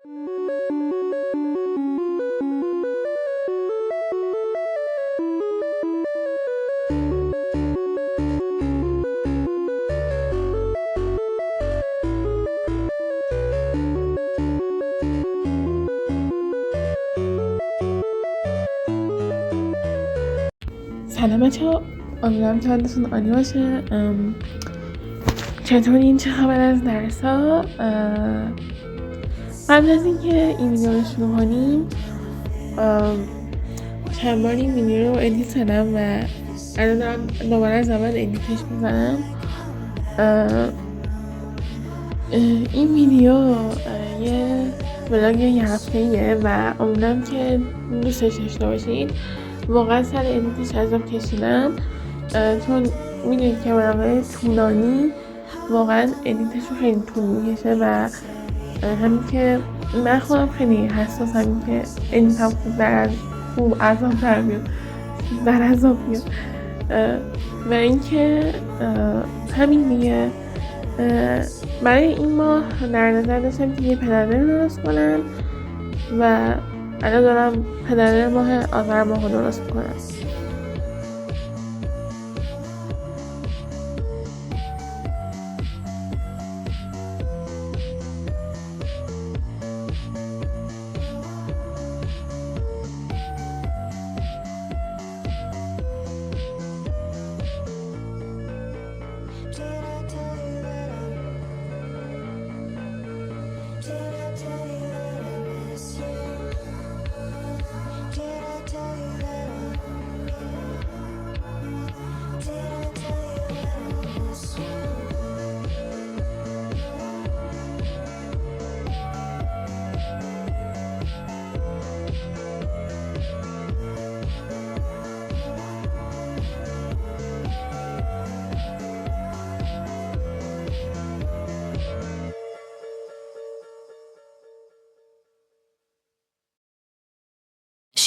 سلام بچه‌ها، امیدوارم که حالتون عالی باشه. چطورین؟ چه خبر از درس‌ها؟ قبل از اینکه این ویدیو رو شروع کنیم چند بار این ویدیو رو ادیت کردم و الان دارم دوباره از اول ادیتش می‌کنم. این ویدیو یه ولاگ یه هفته‌ایه و امیدوارم که دوستش داشته باشید. واقعا سر ادیتش عذاب کشیدم چون میدونید که برنامه طولانی واقعا ادیتش رو خیلی طول میکشه و همین که من خودم خیلی حساسم که ادیتم خوب عذاب در عذاب بیاد و اینکه همین دیگه. برای این ماه در نظر داشتم که یه پلنر درست کنم و الان دارم پلنر ماه آذر ماه درست میکنم.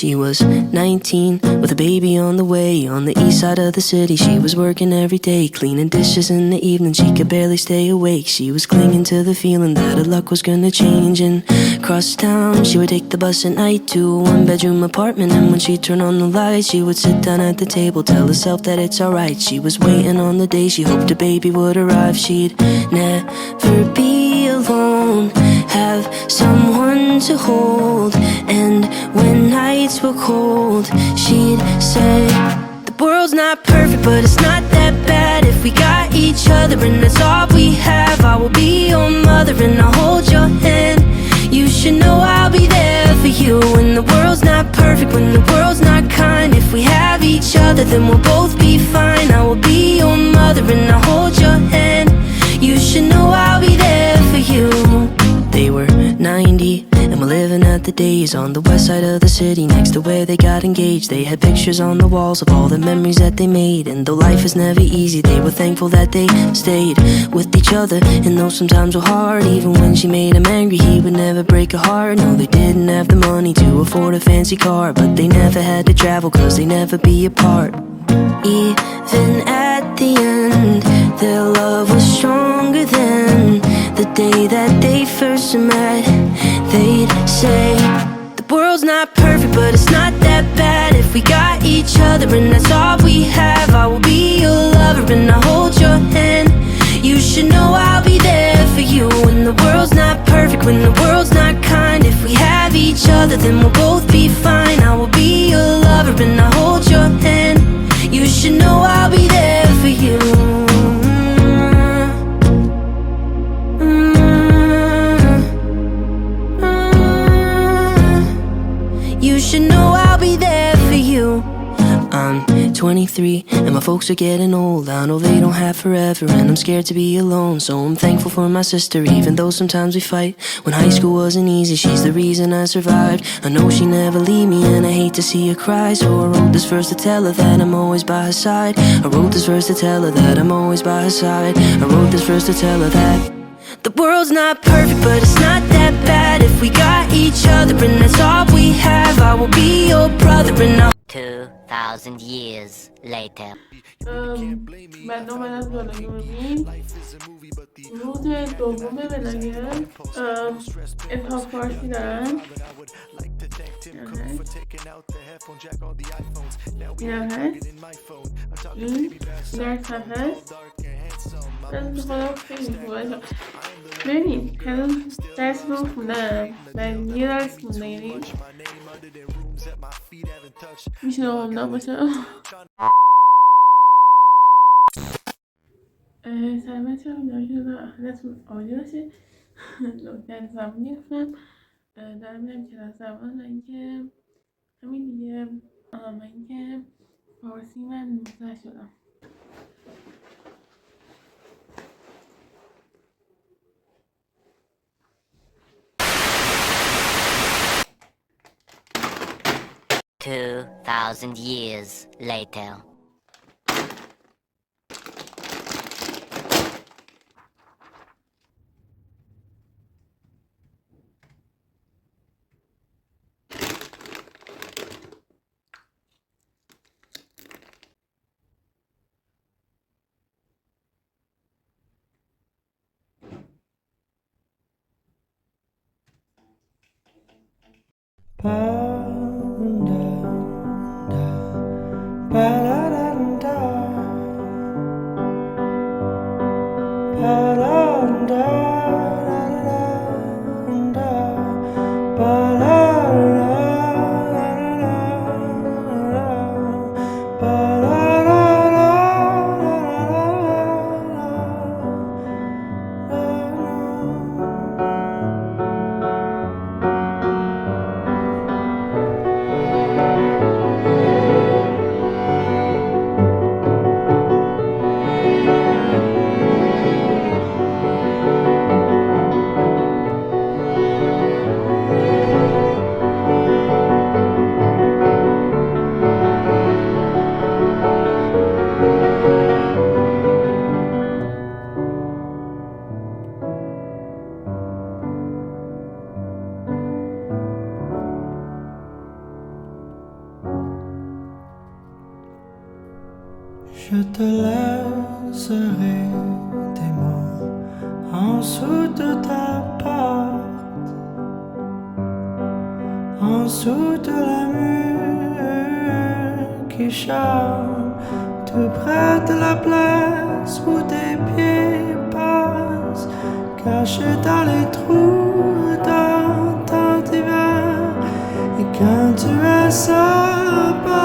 She was 19 with a baby on the way. On the east side of the city, she was working every day, cleaning dishes in the evening, she could barely stay awake. She was clinging to the feeling that her luck was gonna change. And across town, she would take the bus at night to a one-bedroom apartment. And when she'd turn on the lights, she would sit down at the table, tell herself that it's alright. She was waiting on the day she hoped her baby would arrive. She'd never be alone, have someone to hold. And when nights were cold, she'd say, the world's not perfect, but it's not that bad if we got each other, and that's all we have. I will be your mother and I'll hold your hand. You should know I'll be there for you when the world's not perfect, when the world's not kind. If we have each other, then we'll both be fine. I will be your mother and I'll hold your hand. You should know I'll be there for you. They were 90 and were living at the days on the west side of the city, next to where they got engaged. They had pictures on the walls of all the memories that they made. And though life is never easy, they were thankful that they stayed with each other. And though sometimes were hard, even when she made him angry, he would never break her heart. No, they didn't have the money to afford a fancy car, but they never had to travel, cause they never be apart. Even at the end, their love was stronger than the day that they first met. They'd say, the world's not perfect, but it's not that bad if we got each other, and that's all we have. I will be your lover and I'll hold your hand. You should know I'll be there for you when the world's not perfect, when the world's not kind. If we have each other, then we'll both be fine. I will be your lover and I'll hold your hand. You should know I'll be there for you. You should know I'll be there for you. I'm 23 and my folks are getting old. I know they don't have forever and I'm scared to be alone. So I'm thankful for my sister, even though sometimes we fight. When high school wasn't easy, she's the reason I survived. I know she never leave me and I hate to see her cry. So I wrote this verse to tell her that I'm always by her side. I wrote this verse to tell her that I'm always by her side. I wrote this verse to tell her that the world's not perfect, but it's not that bad if we got each other, and that's all we have. I will be your brother and I'll 2,000 years later. من اومدم جلوی میبین روز دوم بلاگه انتخاب فارسی دارم اینم هست این درس هم هست از خودم خیلی خوبه ببینید هنوز درس رو خوندم من یه درس خونده یعنی میشه نام باشم سلامتی هم داشته حالتون عالی باشه لطفاً زبان گرفتم دارم میرم کلاس زبان و اینکه همین دیگه و اینکه فارسی من 19 شدم Two thousand years later. Je te laisserai des mots en dessous de ta porte, en dessous de la mur qui chante, tout près de la place où tes pieds passent, cachés dans les trous dans ton divan. Et quand tu es abandonné,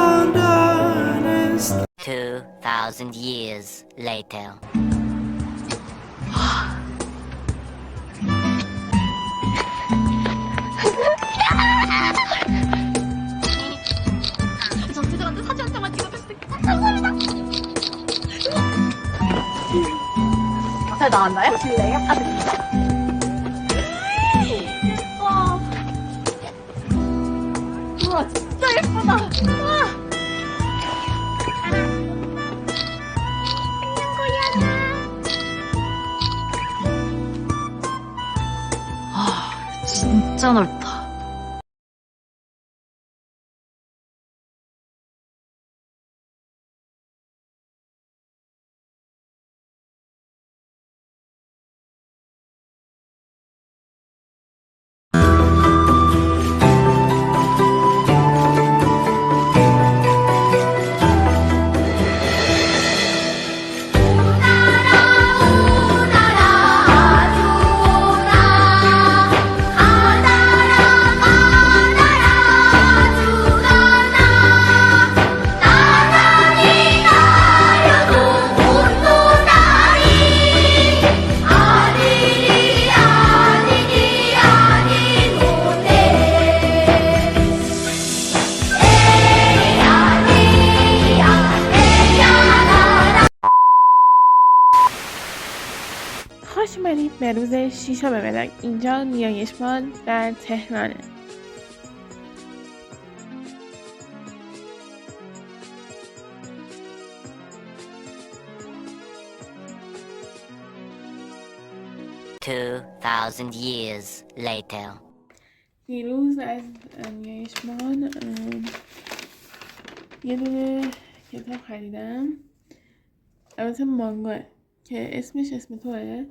2,000 years later. 전체들한테 사진 한 장만 찍어줬을 때 감사합니다. 잘 나왔나요? 보실래요? 아, 네. 와. 우와, 진짜 예쁘다. 우와. 진짜 넓다. خوش اومدید به روز 6 بلاگ. اینجا نیایشمان در تهرانه. Two thousand years later. دیروز از نیایشمان یه دونه کتاب خریدم، البته مانگاه که اسمش اسم توه.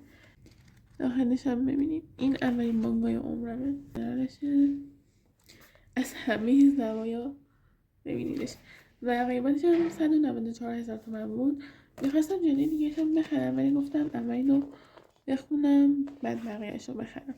داخلش هم ببینید این اولین مانگای عمرمه. درشه از همه زوایا ببینیدش و قیمتش هم 194,000 تومان بود. میخواستم جلوی دیگه‌ش هم بخرم ولی گفتم اولین رو بخونم بعد بقیه‌اش رو بخرم.